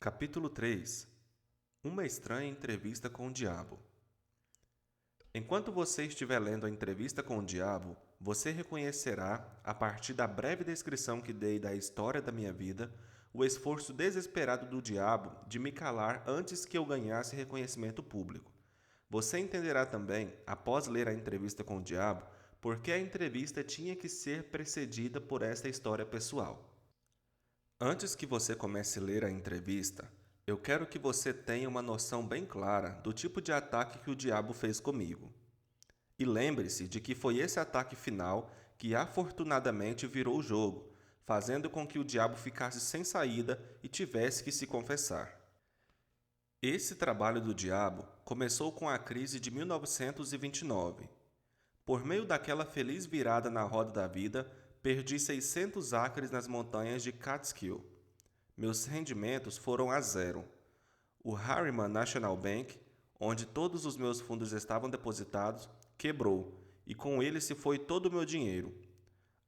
Capítulo 3. Uma estranha entrevista com o diabo. Enquanto você estiver lendo a entrevista com o diabo, você reconhecerá, a partir da breve descrição que dei da história da minha vida, o esforço desesperado do diabo de me calar antes que eu ganhasse reconhecimento público. Você entenderá também, após ler a entrevista com o diabo, por que a entrevista tinha que ser precedida por esta história pessoal. Antes que você comece a ler a entrevista, eu quero que você tenha uma noção bem clara do tipo de ataque que o diabo fez comigo. E lembre-se de que foi esse ataque final que afortunadamente virou o jogo, fazendo com que o diabo ficasse sem saída e tivesse que se confessar. Esse trabalho do diabo começou com a crise de 1929. Por meio daquela feliz virada na roda da vida, perdi 600 acres nas montanhas de Catskill. Meus rendimentos foram a zero. O Harriman National Bank, onde todos os meus fundos estavam depositados, quebrou, e com ele se foi todo o meu dinheiro.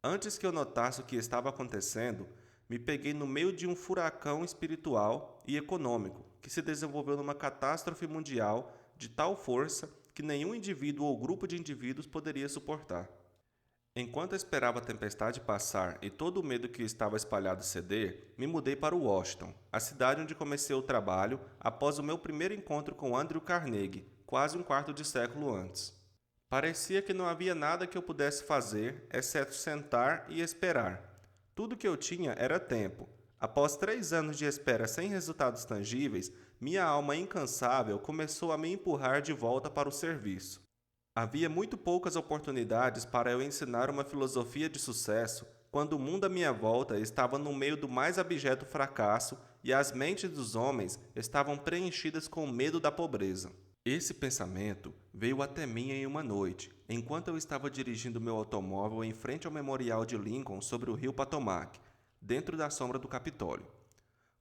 Antes que eu notasse o que estava acontecendo, me peguei no meio de um furacão espiritual e econômico que se desenvolveu numa catástrofe mundial de tal força que nenhum indivíduo ou grupo de indivíduos poderia suportar. Enquanto esperava a tempestade passar e todo o medo que estava espalhado ceder, me mudei para Washington, a cidade onde comecei o trabalho após o meu primeiro encontro com Andrew Carnegie, quase um quarto de século antes. Parecia que não havia nada que eu pudesse fazer, exceto sentar e esperar. Tudo que eu tinha era tempo. Após 3 anos de espera sem resultados tangíveis, minha alma incansável começou a me empurrar de volta para o serviço. Havia muito poucas oportunidades para eu ensinar uma filosofia de sucesso quando o mundo à minha volta estava no meio do mais abjeto fracasso e as mentes dos homens estavam preenchidas com medo da pobreza. Esse pensamento veio até mim em uma noite, enquanto eu estava dirigindo meu automóvel em frente ao Memorial de Lincoln sobre o rio Potomac, dentro da sombra do Capitólio.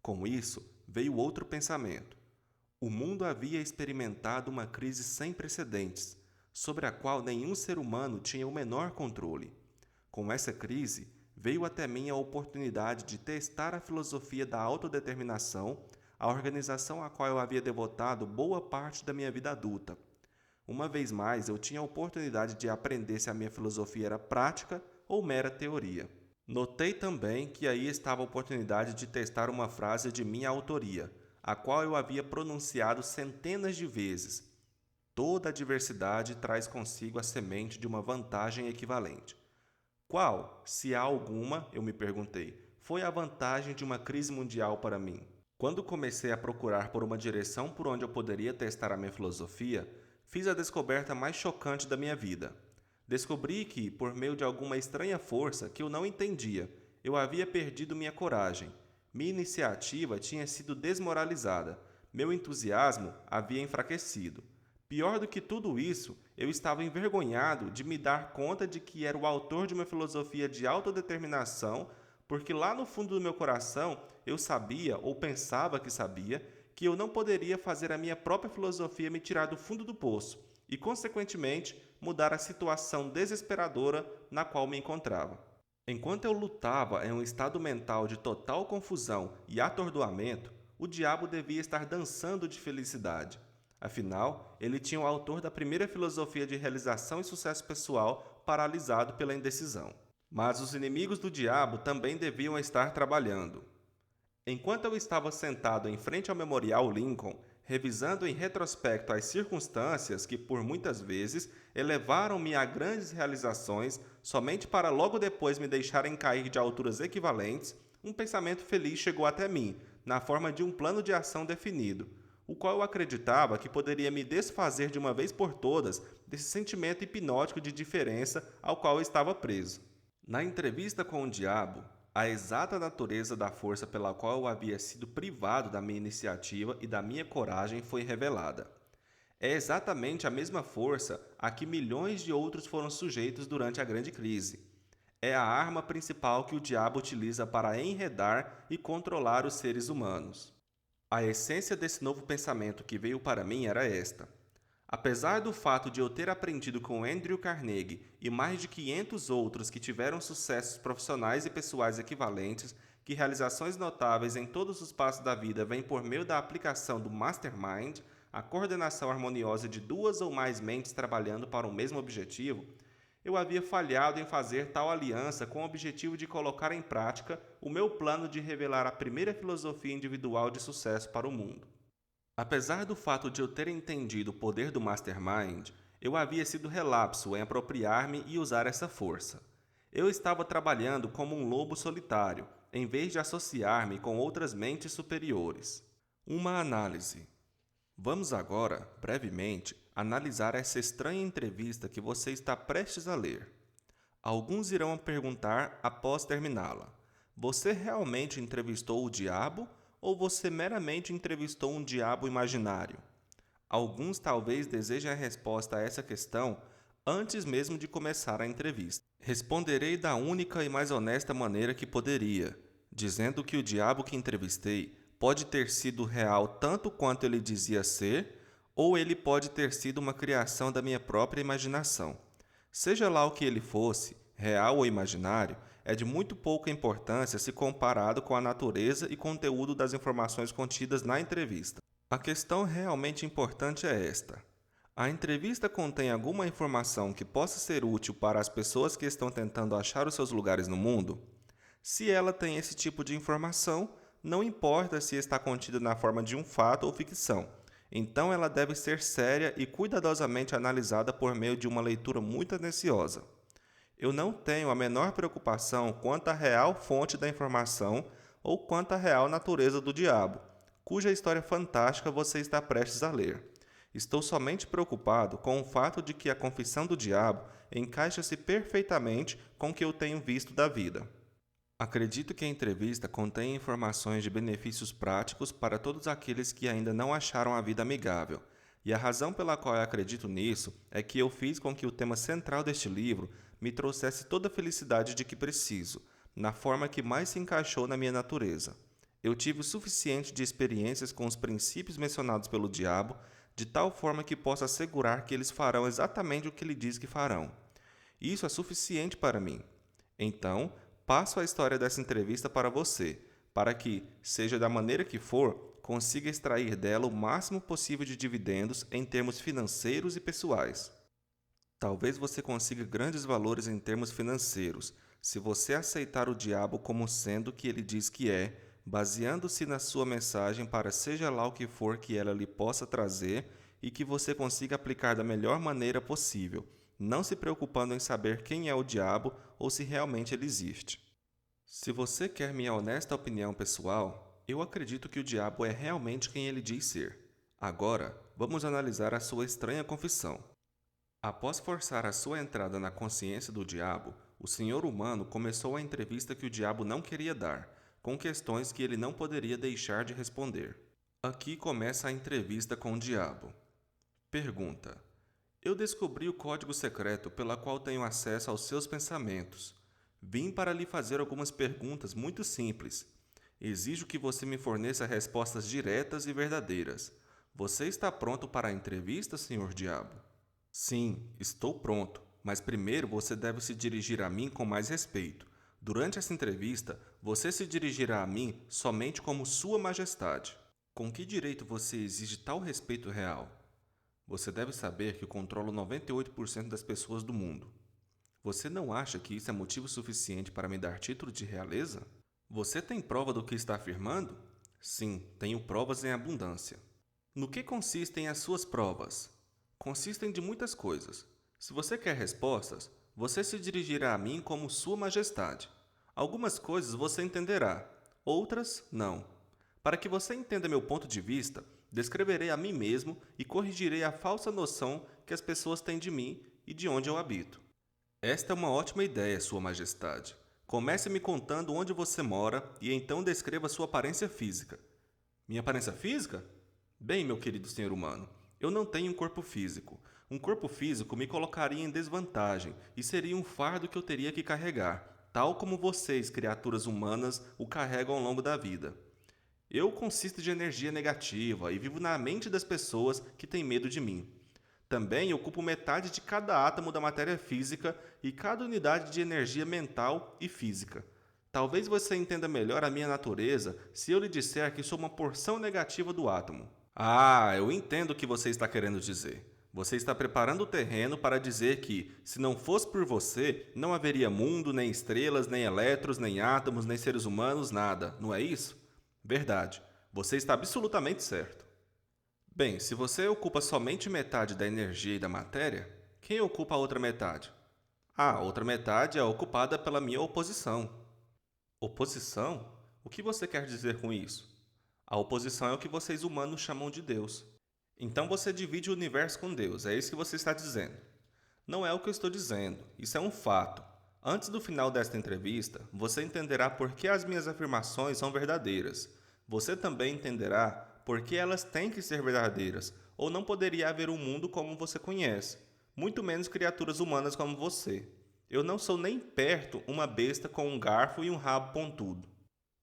Com isso, veio outro pensamento. O mundo havia experimentado uma crise sem precedentes, sobre a qual nenhum ser humano tinha o menor controle. Com essa crise, veio até mim a oportunidade de testar a filosofia da autodeterminação, a organização a qual eu havia devotado boa parte da minha vida adulta. Uma vez mais, eu tinha a oportunidade de aprender se a minha filosofia era prática ou mera teoria. Notei também que aí estava a oportunidade de testar uma frase de minha autoria, a qual eu havia pronunciado centenas de vezes. Toda adversidade traz consigo a semente de uma vantagem equivalente. Qual, se há alguma, eu me perguntei, foi a vantagem de uma crise mundial para mim? Quando comecei a procurar por uma direção por onde eu poderia testar a minha filosofia, fiz a descoberta mais chocante da minha vida. Descobri que, por meio de alguma estranha força que eu não entendia, eu havia perdido minha coragem. Minha iniciativa tinha sido desmoralizada. Meu entusiasmo havia enfraquecido. Pior do que tudo isso, eu estava envergonhado de me dar conta de que era o autor de uma filosofia de autodeterminação, porque lá no fundo do meu coração eu sabia, ou pensava que sabia, que eu não poderia fazer a minha própria filosofia me tirar do fundo do poço e, consequentemente, mudar a situação desesperadora na qual me encontrava. Enquanto eu lutava em um estado mental de total confusão e atordoamento, o diabo devia estar dançando de felicidade. Afinal, ele tinha o autor da primeira filosofia de realização e sucesso pessoal paralisado pela indecisão. Mas os inimigos do diabo também deviam estar trabalhando. Enquanto eu estava sentado em frente ao Memorial Lincoln, revisando em retrospecto as circunstâncias que, por muitas vezes, elevaram-me a grandes realizações, somente para logo depois me deixarem cair de alturas equivalentes, um pensamento feliz chegou até mim, na forma de um plano de ação definido, o qual eu acreditava que poderia me desfazer de uma vez por todas desse sentimento hipnótico de diferença ao qual eu estava preso. Na entrevista com o diabo, a exata natureza da força pela qual eu havia sido privado da minha iniciativa e da minha coragem foi revelada. É exatamente a mesma força a que milhões de outros foram sujeitos durante a grande crise. É a arma principal que o diabo utiliza para enredar e controlar os seres humanos. A essência desse novo pensamento que veio para mim era esta. Apesar do fato de eu ter aprendido com Andrew Carnegie e mais de 500 outros que tiveram sucessos profissionais e pessoais equivalentes, que realizações notáveis em todos os passos da vida vêm por meio da aplicação do mastermind, a coordenação harmoniosa de duas ou mais mentes trabalhando para o mesmo objetivo, eu havia falhado em fazer tal aliança com o objetivo de colocar em prática o meu plano de revelar a primeira filosofia individual de sucesso para o mundo. Apesar do fato de eu ter entendido o poder do mastermind, eu havia sido relapso em apropriar-me e usar essa força. Eu estava trabalhando como um lobo solitário, em vez de associar-me com outras mentes superiores. Uma análise. Vamos agora, brevemente, analisar essa estranha entrevista que você está prestes a ler. Alguns irão perguntar após terminá-la: você realmente entrevistou o diabo ou você meramente entrevistou um diabo imaginário? Alguns talvez desejem a resposta a essa questão antes mesmo de começar a entrevista. Responderei da única e mais honesta maneira que poderia, dizendo que o diabo que entrevistei pode ter sido real tanto quanto ele dizia ser, ou ele pode ter sido uma criação da minha própria imaginação. Seja lá o que ele fosse, real ou imaginário, é de muito pouca importância se comparado com a natureza e conteúdo das informações contidas na entrevista. A questão realmente importante é esta: a entrevista contém alguma informação que possa ser útil para as pessoas que estão tentando achar os seus lugares no mundo? Se ela tem esse tipo de informação, não importa se está contida na forma de um fato ou ficção. Então ela deve ser séria e cuidadosamente analisada por meio de uma leitura muito atenciosa. Eu não tenho a menor preocupação quanto à real fonte da informação ou quanto à real natureza do diabo, cuja história fantástica você está prestes a ler. Estou somente preocupado com o fato de que a confissão do diabo encaixa-se perfeitamente com o que eu tenho visto da vida. Acredito que a entrevista contém informações de benefícios práticos para todos aqueles que ainda não acharam a vida amigável, e a razão pela qual eu acredito nisso é que eu fiz com que o tema central deste livro me trouxesse toda a felicidade de que preciso, na forma que mais se encaixou na minha natureza. Eu tive o suficiente de experiências com os princípios mencionados pelo diabo, de tal forma que posso assegurar que eles farão exatamente o que ele diz que farão. Isso é suficiente para mim. Então, passo a história dessa entrevista para você, para que, seja da maneira que for, consiga extrair dela o máximo possível de dividendos em termos financeiros e pessoais. Talvez você consiga grandes valores em termos financeiros, se você aceitar o diabo como sendo o que ele diz que é, baseando-se na sua mensagem para seja lá o que for que ela lhe possa trazer e que você consiga aplicar da melhor maneira possível, não se preocupando em saber quem é o diabo ou se realmente ele existe. Se você quer minha honesta opinião pessoal, eu acredito que o diabo é realmente quem ele diz ser. Agora, vamos analisar a sua estranha confissão. Após forçar a sua entrada na consciência do diabo, o senhor humano começou a entrevista que o diabo não queria dar, com questões que ele não poderia deixar de responder. Aqui começa a entrevista com o diabo. Pergunta: eu descobri o código secreto pela qual tenho acesso aos seus pensamentos. Vim para lhe fazer algumas perguntas muito simples. Exijo que você me forneça respostas diretas e verdadeiras. Você está pronto para a entrevista, senhor diabo? Sim, estou pronto, mas primeiro você deve se dirigir a mim com mais respeito. Durante essa entrevista, você se dirigirá a mim somente como Sua Majestade. Com que direito você exige tal respeito real? Você deve saber que eu controlo 98% das pessoas do mundo. Você não acha que isso é motivo suficiente para me dar título de realeza? Você tem prova do que está afirmando? Sim, tenho provas em abundância. No que consistem as suas provas? Consistem de muitas coisas. Se você quer respostas, você se dirigirá a mim como Sua Majestade. Algumas coisas você entenderá, outras não. Para que você entenda meu ponto de vista, descreverei a mim mesmo e corrigirei a falsa noção que as pessoas têm de mim e de onde eu habito. Esta é uma ótima ideia, Sua Majestade. Comece me contando onde você mora e então descreva sua aparência física. Minha aparência física? Bem, meu querido senhor humano, eu não tenho um corpo físico. Um corpo físico me colocaria em desvantagem e seria um fardo que eu teria que carregar, tal como vocês, criaturas humanas, o carregam ao longo da vida. Eu consisto de energia negativa e vivo na mente das pessoas que têm medo de mim. Também ocupo metade de cada átomo da matéria física e cada unidade de energia mental e física. Talvez você entenda melhor a minha natureza se eu lhe disser que sou uma porção negativa do átomo. Ah, eu entendo o que você está querendo dizer. Você está preparando o terreno para dizer que, se não fosse por você, não haveria mundo, nem estrelas, nem elétrons, nem átomos, nem seres humanos, nada, não é isso? Verdade. Você está absolutamente certo. Bem, se você ocupa somente metade da energia e da matéria, quem ocupa a outra metade? A outra metade é ocupada pela minha oposição. Oposição? O que você quer dizer com isso? A oposição é o que vocês humanos chamam de Deus. Então você divide o universo com Deus, é isso que você está dizendo. Não é o que eu estou dizendo, isso é um fato. Antes do final desta entrevista, você entenderá por que as minhas afirmações são verdadeiras. Você também entenderá por que elas têm que ser verdadeiras, ou não poderia haver um mundo como você conhece, muito menos criaturas humanas como você. Eu não sou nem perto uma besta com um garfo e um rabo pontudo.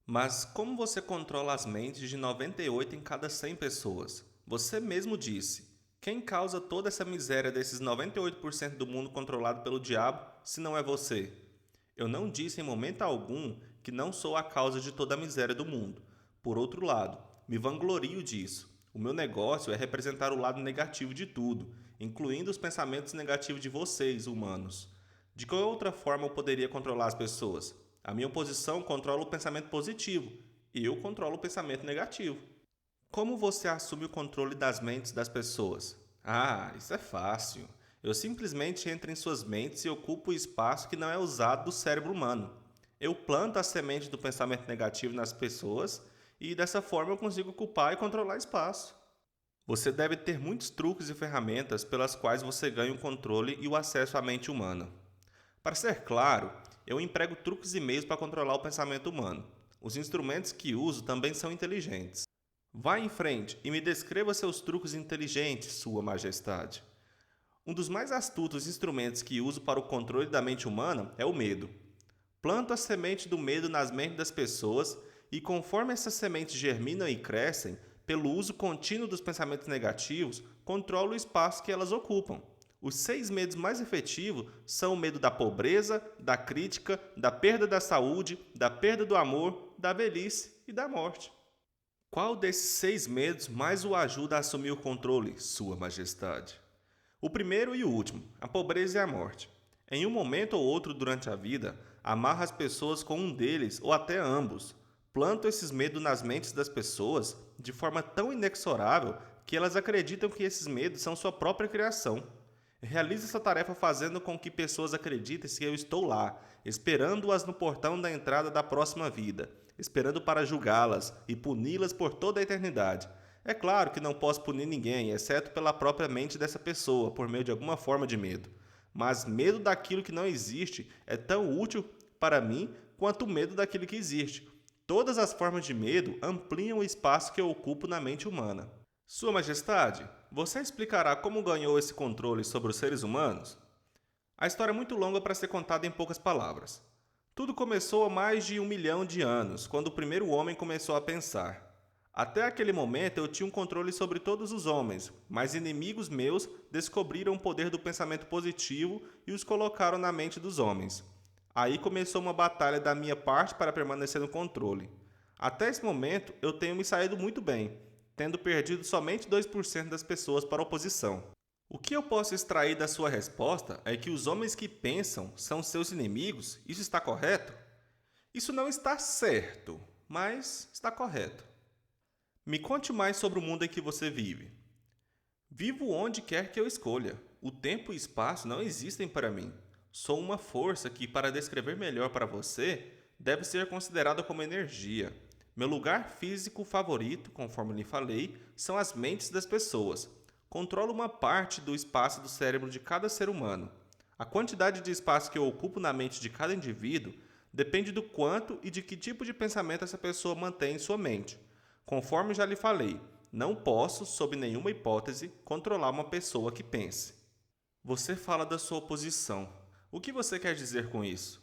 Mas como você controla as mentes de 98 em cada 100 pessoas? Você mesmo disse. Quem causa toda essa miséria desses 98% do mundo controlado pelo diabo, se não é você? Eu não disse em momento algum que não sou a causa de toda a miséria do mundo. Por outro lado, me vanglorio disso. O meu negócio é representar o lado negativo de tudo, incluindo os pensamentos negativos de vocês, humanos. De qual outra forma eu poderia controlar as pessoas? A minha oposição controla o pensamento positivo e eu controlo o pensamento negativo. Como você assume o controle das mentes das pessoas? Ah, isso é fácil. Eu simplesmente entro em suas mentes e ocupo o espaço que não é usado do cérebro humano. Eu planto a semente do pensamento negativo nas pessoas e dessa forma eu consigo ocupar e controlar espaço. Você deve ter muitos truques e ferramentas pelas quais você ganha o controle e o acesso à mente humana. Para ser claro, eu emprego truques e meios para controlar o pensamento humano. Os instrumentos que uso também são inteligentes. Vá em frente e me descreva seus truques inteligentes, Sua Majestade. Um dos mais astutos instrumentos que uso para o controle da mente humana é o medo. Planto a semente do medo nas mentes das pessoas e, conforme essas sementes germinam e crescem, pelo uso contínuo dos pensamentos negativos, controlo o espaço que elas ocupam. Os 6 medos mais efetivos são o medo da pobreza, da crítica, da perda da saúde, da perda do amor, da velhice e da morte. Qual desses 6 medos mais o ajuda a assumir o controle, Sua Majestade? O primeiro e o último, a pobreza e a morte. Em um momento ou outro durante a vida, amarro as pessoas com um deles ou até ambos. Planto esses medos nas mentes das pessoas de forma tão inexorável que elas acreditam que esses medos são sua própria criação. Realizo essa tarefa fazendo com que pessoas acreditem que eu estou lá, esperando-as no portão da entrada da próxima vida, esperando para julgá-las e puni-las por toda a eternidade. É claro que não posso punir ninguém, exceto pela própria mente dessa pessoa, por meio de alguma forma de medo. Mas medo daquilo que não existe é tão útil para mim quanto o medo daquilo que existe. Todas as formas de medo ampliam o espaço que eu ocupo na mente humana. Sua Majestade, você explicará como ganhou esse controle sobre os seres humanos? A história é muito longa para ser contada em poucas palavras. Tudo começou há mais de 1 milhão de anos, quando o primeiro homem começou a pensar. Até aquele momento eu tinha um controle sobre todos os homens, mas inimigos meus descobriram o poder do pensamento positivo e os colocaram na mente dos homens. Aí começou uma batalha da minha parte para permanecer no controle. Até esse momento eu tenho me saído muito bem, tendo perdido somente 2% das pessoas para a oposição. O que eu posso extrair da sua resposta é que os homens que pensam são seus inimigos? Isso está correto? Isso não está certo, mas está correto. Me conte mais sobre o mundo em que você vive. Vivo onde quer que eu escolha. O tempo e espaço não existem para mim. Sou uma força que, para descrever melhor para você, deve ser considerada como energia. Meu lugar físico favorito, conforme lhe falei, são as mentes das pessoas. Controlo uma parte do espaço do cérebro de cada ser humano. A quantidade de espaço que eu ocupo na mente de cada indivíduo depende do quanto e de que tipo de pensamento essa pessoa mantém em sua mente. Conforme já lhe falei, não posso, sob nenhuma hipótese, controlar uma pessoa que pense. Você fala da sua oposição. O que você quer dizer com isso?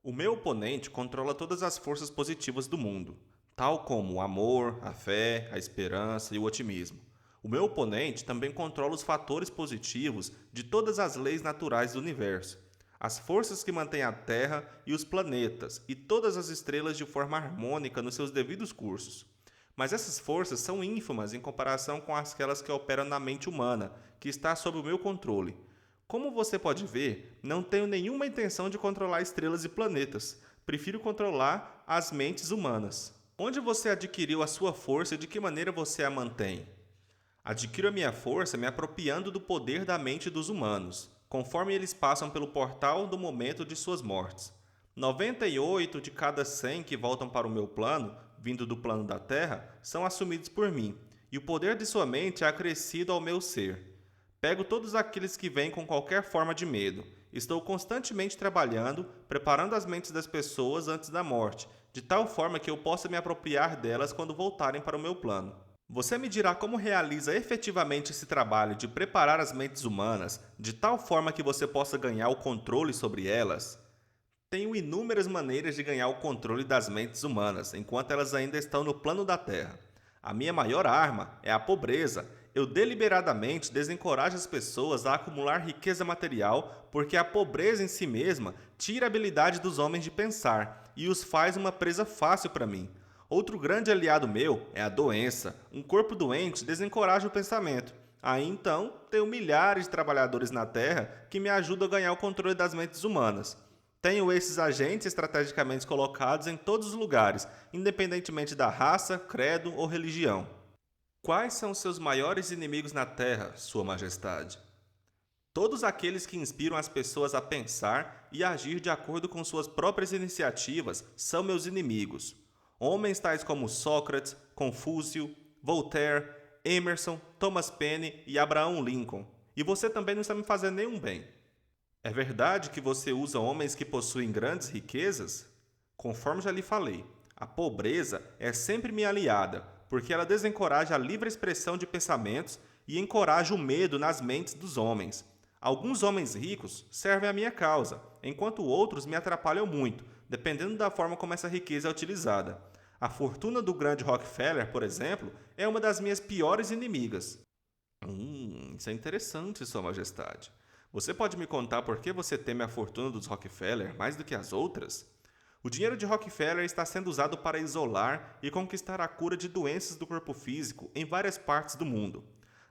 O meu oponente controla todas as forças positivas do mundo, tal como o amor, a fé, a esperança e o otimismo. O meu oponente também controla os fatores positivos de todas as leis naturais do universo. as forças que mantêm a Terra e os planetas e todas as estrelas de forma harmônica nos seus devidos cursos. Mas essas forças são ínfimas em comparação com aquelas que operam na mente humana, que está sob o meu controle. Como você pode ver, não tenho nenhuma intenção de controlar estrelas e planetas. Prefiro controlar as mentes humanas. Onde você adquiriu a sua força e de que maneira você a mantém? Adquiro a minha força me apropriando do poder da mente dos humanos, conforme eles passam pelo portal do momento de suas mortes. 98 de cada 100 que voltam para o meu plano, vindo do plano da Terra, são assumidos por mim, e o poder de sua mente é acrescido ao meu ser. Pego todos aqueles que vêm com qualquer forma de medo. Estou constantemente trabalhando, preparando as mentes das pessoas antes da morte, de tal forma que eu possa me apropriar delas quando voltarem para o meu plano. Você me dirá como realiza efetivamente esse trabalho de preparar as mentes humanas, de tal forma que você possa ganhar o controle sobre elas? Tenho inúmeras maneiras de ganhar o controle das mentes humanas, enquanto elas ainda estão no plano da Terra. A minha maior arma é a pobreza. Eu deliberadamente desencorajo as pessoas a acumular riqueza material porque a pobreza em si mesma tira a habilidade dos homens de pensar e os faz uma presa fácil para mim. Outro grande aliado meu é a doença. Um corpo doente desencoraja o pensamento. Aí então, tenho milhares de trabalhadores na Terra que me ajudam a ganhar o controle das mentes humanas. Tenho esses agentes estrategicamente colocados em todos os lugares, independentemente da raça, credo ou religião. Quais são seus maiores inimigos na Terra, Sua Majestade? Todos aqueles que inspiram as pessoas a pensar e agir de acordo com suas próprias iniciativas são meus inimigos. Homens tais como Sócrates, Confúcio, Voltaire, Emerson, Thomas Paine e Abraham Lincoln. E você também não está me fazendo nenhum bem. É verdade que você usa homens que possuem grandes riquezas? Conforme já lhe falei, a pobreza é sempre minha aliada, porque ela desencoraja a livre expressão de pensamentos e encoraja o medo nas mentes dos homens. Alguns homens ricos servem à minha causa, enquanto outros me atrapalham muito, dependendo da forma como essa riqueza é utilizada. A fortuna do grande Rockefeller, por exemplo, é uma das minhas piores inimigas. Isso é interessante, Sua Majestade. Você pode me contar por que você teme a fortuna dos Rockefeller mais do que as outras? O dinheiro de Rockefeller está sendo usado para isolar e conquistar a cura de doenças do corpo físico em várias partes do mundo.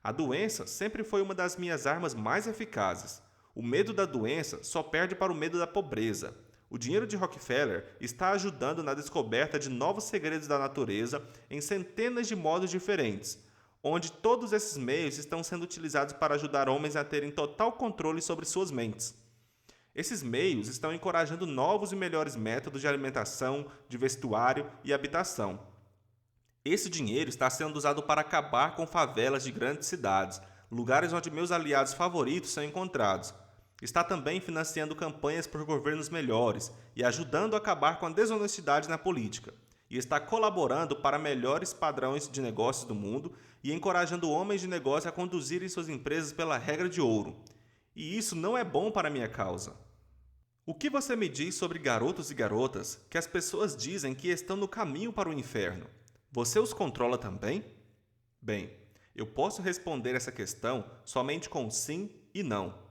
A doença sempre foi uma das minhas armas mais eficazes. O medo da doença só perde para o medo da pobreza. O dinheiro de Rockefeller está ajudando na descoberta de novos segredos da natureza em centenas de modos diferentes, onde todos esses meios estão sendo utilizados para ajudar homens a terem total controle sobre suas mentes. Esses meios estão encorajando novos e melhores métodos de alimentação, de vestuário e habitação. Esse dinheiro está sendo usado para acabar com favelas de grandes cidades, lugares onde meus aliados favoritos são encontrados. Está também financiando campanhas por governos melhores e ajudando a acabar com a desonestidade na política. E está colaborando para melhores padrões de negócios do mundo e encorajando homens de negócio a conduzirem suas empresas pela regra de ouro. E isso não é bom para a minha causa. O que você me diz sobre garotos e garotas que as pessoas dizem que estão no caminho para o inferno? Você os controla também? Bem, eu posso responder essa questão somente com sim e não.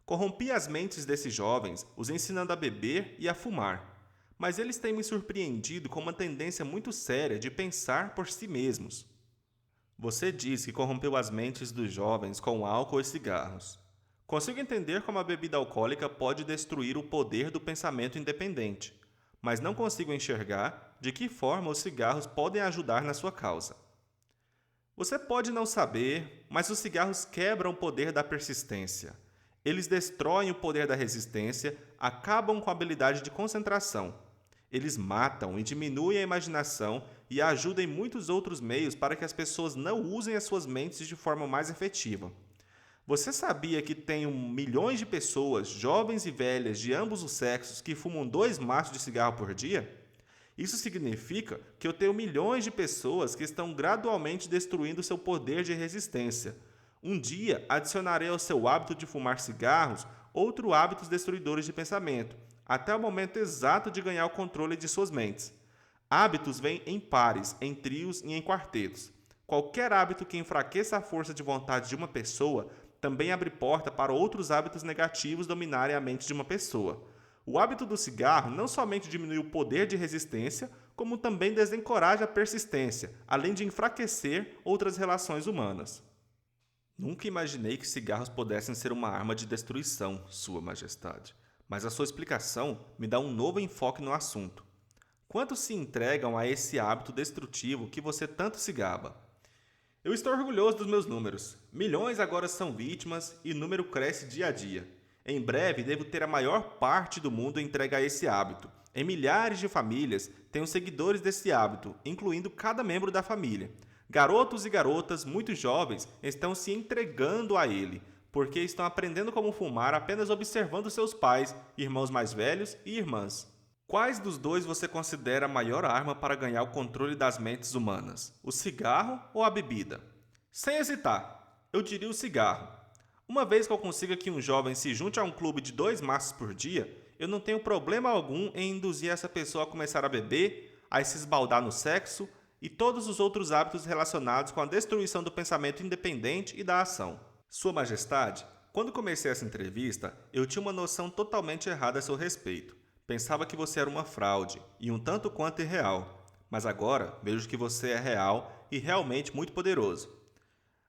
Corrompi as mentes desses jovens, os ensinando a beber e a fumar. Mas eles têm me surpreendido com uma tendência muito séria de pensar por si mesmos. Você diz que corrompeu as mentes dos jovens com álcool e cigarros. Consigo entender como a bebida alcoólica pode destruir o poder do pensamento independente, mas não consigo enxergar de que forma os cigarros podem ajudar na sua causa. Você pode não saber, mas os cigarros quebram o poder da persistência. Eles destroem o poder da resistência, acabam com a habilidade de concentração. Eles matam e diminuem a imaginação e ajudam em muitos outros meios para que as pessoas não usem as suas mentes de forma mais efetiva. Você sabia que tem milhões de pessoas, jovens e velhas de ambos os sexos, que fumam 2 maços de cigarro por dia? Isso significa que eu tenho milhões de pessoas que estão gradualmente destruindo seu poder de resistência. Um dia adicionarei ao seu hábito de fumar cigarros outros hábitos destruidores de pensamento, até o momento exato de ganhar o controle de suas mentes. Hábitos vêm em pares, em trios e em quartetos. Qualquer hábito que enfraqueça a força de vontade de uma pessoa também abre porta para outros hábitos negativos dominarem a mente de uma pessoa. O hábito do cigarro não somente diminui o poder de resistência, como também desencoraja a persistência, além de enfraquecer outras relações humanas. Nunca imaginei que cigarros pudessem ser uma arma de destruição, Sua Majestade, mas a sua explicação me dá um novo enfoque no assunto. Quantos se entregam a esse hábito destrutivo que você tanto se gaba? Eu estou orgulhoso dos meus números. Milhões agora são vítimas e o número cresce dia a dia. Em breve, devo ter a maior parte do mundo entregue a esse hábito. Em milhares de famílias, tenho seguidores desse hábito, incluindo cada membro da família. Garotos e garotas muito jovens estão se entregando a ele, porque estão aprendendo como fumar apenas observando seus pais, irmãos mais velhos e irmãs. Quais dos dois você considera a maior arma para ganhar o controle das mentes humanas? O cigarro ou a bebida? Sem hesitar, eu diria o cigarro. Uma vez que eu consiga que um jovem se junte a um clube de 2 maços por dia, eu não tenho problema algum em induzir essa pessoa a começar a beber, a se esbaldar no sexo e todos os outros hábitos relacionados com a destruição do pensamento independente e da ação. Sua Majestade, quando comecei essa entrevista, eu tinha uma noção totalmente errada a seu respeito. Pensava que você era uma fraude e um tanto quanto irreal, mas agora vejo que você é real e realmente muito poderoso.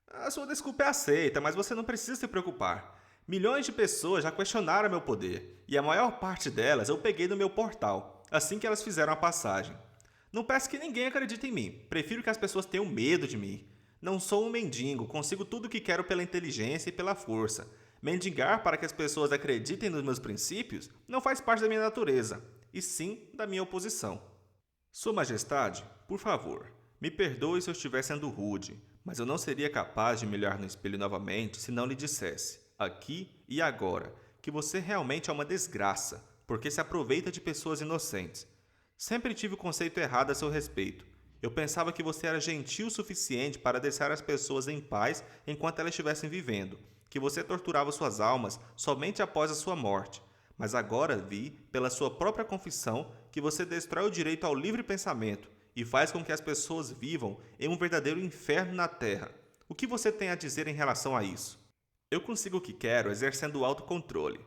A sua desculpa é aceita, mas você não precisa se preocupar. Milhões de pessoas já questionaram meu poder, e a maior parte delas eu peguei no meu portal, assim que elas fizeram a passagem. Não peço que ninguém acredite em mim, prefiro que as pessoas tenham medo de mim. Não sou um mendigo, consigo tudo o que quero pela inteligência e pela força. Mendigar para que as pessoas acreditem nos meus princípios não faz parte da minha natureza, e sim da minha oposição. Sua Majestade, por favor, me perdoe se eu estiver sendo rude, mas eu não seria capaz de me olhar no espelho novamente se não lhe dissesse, aqui e agora, que você realmente é uma desgraça, porque se aproveita de pessoas inocentes. Sempre tive o conceito errado a seu respeito. Eu pensava que você era gentil o suficiente para deixar as pessoas em paz enquanto elas estivessem vivendo, que você torturava suas almas somente após a sua morte. Mas agora vi, pela sua própria confissão, que você destrói o direito ao livre pensamento e faz com que as pessoas vivam em um verdadeiro inferno na Terra. O que você tem a dizer em relação a isso? Eu consigo o que quero exercendo o autocontrole.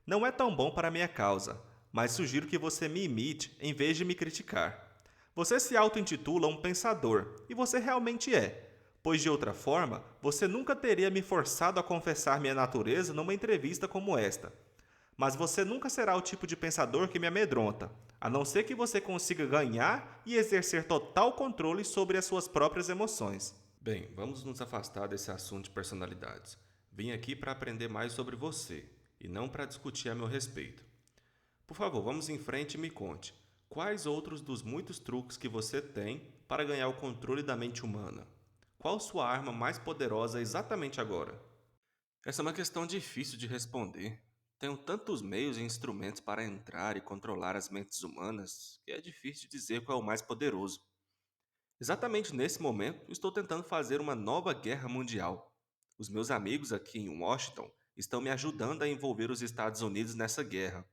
Não é tão bom para a minha causa, mas sugiro que você me imite em vez de me criticar. Você se auto-intitula um pensador, e você realmente é, pois de outra forma, você nunca teria me forçado a confessar minha natureza numa entrevista como esta. Mas você nunca será o tipo de pensador que me amedronta, a não ser que você consiga ganhar e exercer total controle sobre as suas próprias emoções. Bem, vamos nos afastar desse assunto de personalidades. Vim aqui para aprender mais sobre você, e não para discutir a meu respeito. Por favor, vamos em frente e me conte. Quais outros dos muitos truques que você tem para ganhar o controle da mente humana? Qual sua arma mais poderosa exatamente agora? Essa é uma questão difícil de responder. Tenho tantos meios e instrumentos para entrar e controlar as mentes humanas que é difícil de dizer qual é o mais poderoso. Exatamente nesse momento, estou tentando fazer uma nova guerra mundial. Os meus amigos aqui em Washington estão me ajudando a envolver os Estados Unidos nessa guerra.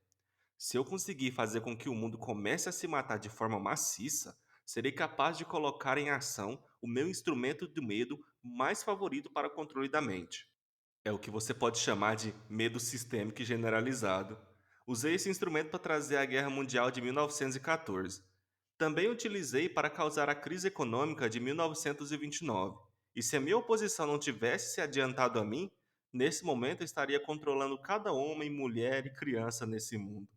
Se eu conseguir fazer com que o mundo comece a se matar de forma maciça, serei capaz de colocar em ação o meu instrumento do medo mais favorito para o controle da mente. É o que você pode chamar de medo sistêmico e generalizado. Usei esse instrumento para trazer a Guerra Mundial de 1914. Também utilizei para causar a crise econômica de 1929. E se a minha oposição não tivesse se adiantado a mim, nesse momento eu estaria controlando cada homem, mulher e criança nesse mundo.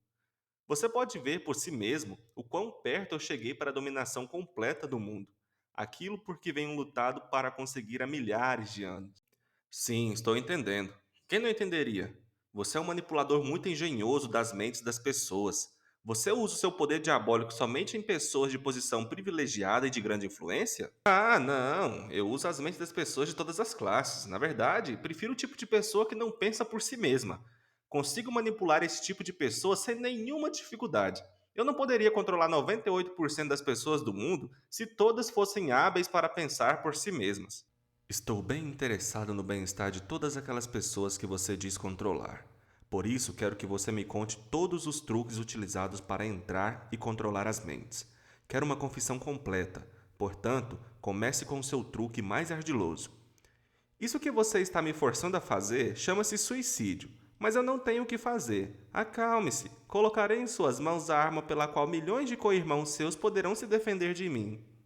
Você pode ver por si mesmo o quão perto eu cheguei para a dominação completa do mundo. Aquilo por que venho lutado para conseguir há milhares de anos. Sim, estou entendendo. Quem não entenderia? Você é um manipulador muito engenhoso das mentes das pessoas. Você usa o seu poder diabólico somente em pessoas de posição privilegiada e de grande influência? Ah, não. Eu uso as mentes das pessoas de todas as classes. Na verdade, prefiro o tipo de pessoa que não pensa por si mesma. Consigo manipular esse tipo de pessoa sem nenhuma dificuldade. Eu não poderia controlar 98% das pessoas do mundo se todas fossem hábeis para pensar por si mesmas. Estou bem interessado no bem-estar de todas aquelas pessoas que você diz controlar. Por isso, quero que você me conte todos os truques utilizados para entrar e controlar as mentes. Quero uma confissão completa. Portanto, comece com o seu truque mais ardiloso. Isso que você está me forçando a fazer chama-se suicídio, mas eu não tenho o que fazer. Acalme-se. Colocarei em suas mãos a arma pela qual milhões de co-irmãos seus poderão se defender de mim.